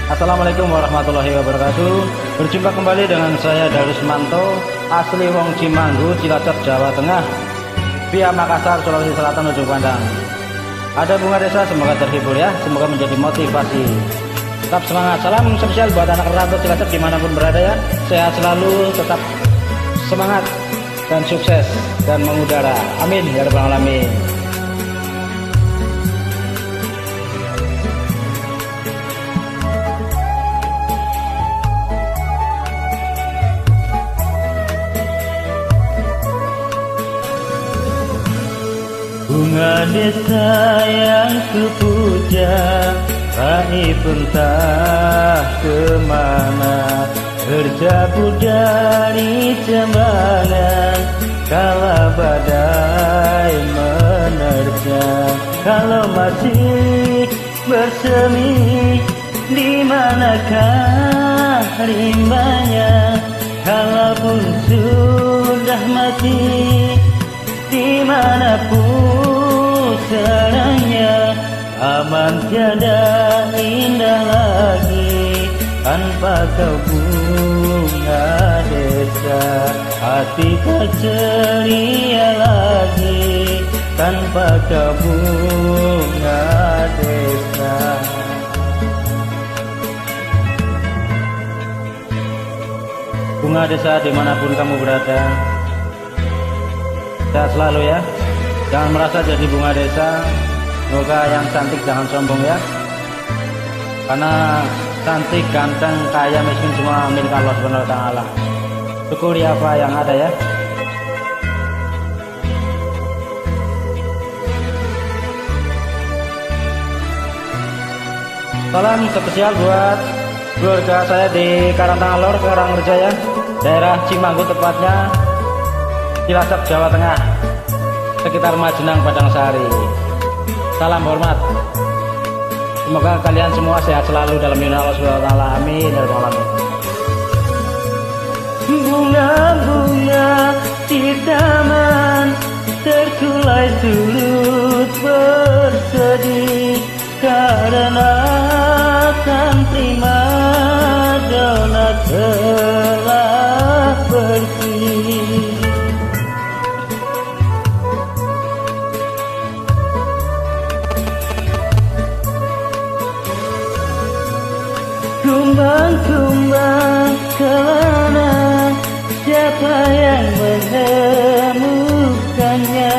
Assalamualaikum warahmatullahi wabarakatuh. Berjumpa kembali dengan saya Darusmanto, asli wong Cimanggu, Cilacap, Jawa Tengah, via Makassar, Sulawesi Selatan, ujung pandang. Ada bunga desa, semoga terhibur ya, semoga menjadi motivasi. Tetap semangat, salam spesial buat anak rantau Cilacap dimanapun berada ya. Sehat selalu, tetap semangat dan sukses dan mengudara. Amin ya rabbal alamin. Bunga desa yang kupuja, raih entah kemana, terjatuh dari cembangan, kala badai menerjang. Kalau masih bersemi, di manakah rimbanya? Kalaupun sudah mati, dimanapun serangnya, aman tiada indah lagi tanpa kau bunga desa. Hati tak ceria lagi tanpa kau bunga desa. Bunga desa dimanapun kamu berada, sehat selalu ya. Jangan merasa jadi bunga desa. Semoga yang cantik jangan sombong ya, karena cantik, ganteng, kaya, miskin semua milik Allah Subhanahu wa ta'ala. Syukuri apa yang ada ya. Salam spesial buat keluarga saya di Karangtangalor, Karangreja ya, daerah Cimanggu tepatnya, Cilacap, Jawa Tengah, sekitar Majenang, Padangsari. Salam hormat. Semoga kalian semua sehat selalu dalam lindungan Allah Subhanahu wa ta'ala. Amin ya rabbal alamin. Bunga-bunga di taman terkulai turut bersedih, karena sang primadona telah pergi. Kumbang-kumbang kelana, siapa yang menemukannya?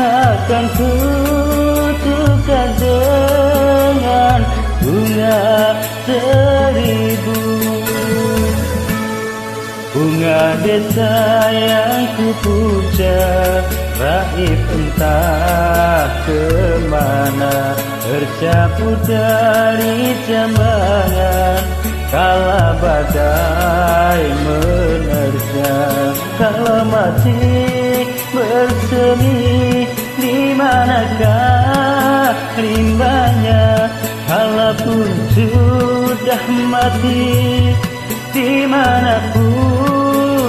Akan kutukar dengan bunga seribu. Bunga desa yang kupuja, raih entah kemana, terjatuh dari cembangan, kala badai menerjang. Kalau masih bersemi, di manakah rimbanya? Kalaupun sudah mati, di mana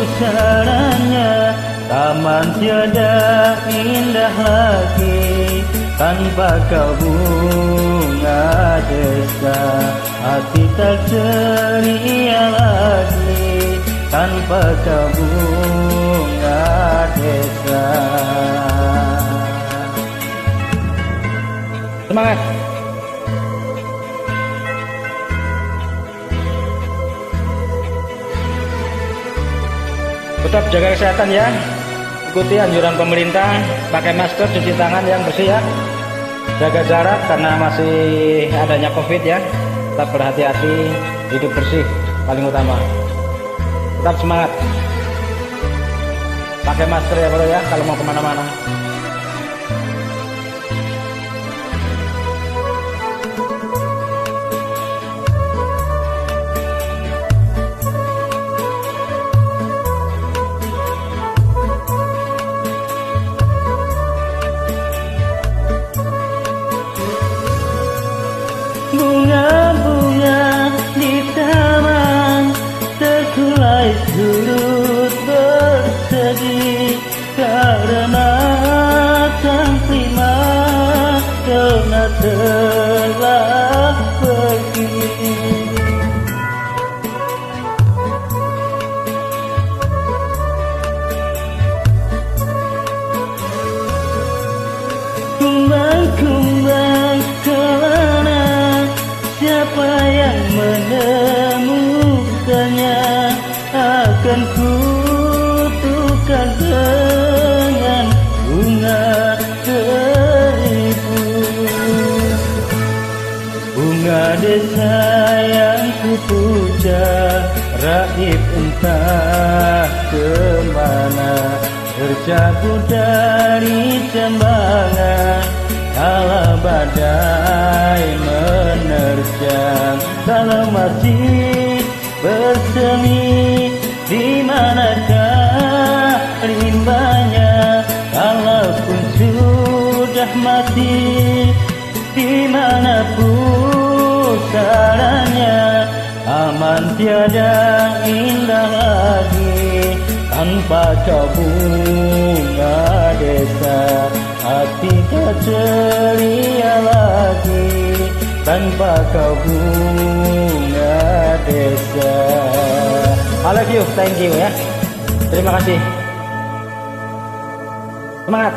pusarannya? Taman tiada indah lagi tanpa kau bunga desa. Hati tak ceria lagi tanpa kau bunga desa. Semangat. Tetap jaga kesehatan ya. Ikuti anjuran pemerintah, pakai masker, cuci tangan yang bersih ya. Jaga jarak karena masih adanya COVID ya. Tetap berhati-hati, hidup bersih paling utama. Tetap semangat. Pakai masker ya bro ya kalau mau kemana-mana. Bunga-bunga di taman terkulai turut bersedih, karena telah pergi. Kumbang-kumbang kemana, siapa yang menemukannya? Akan kutukar dengan bunga seribu. Bunga desa yang kupuja, raib entah kemana, terjatuh dari tembangan kala badai menerjang. Kalau masih bersemi, di manakah rimbanya? Kalaupun sudah mati, di mana pusarannya? Aman tiada indah lagi tanpa kau bunga desa. Hati tak ceria lagi tanpa kau bunga desa. I love you, thank you ya. Terima kasih. Semangat.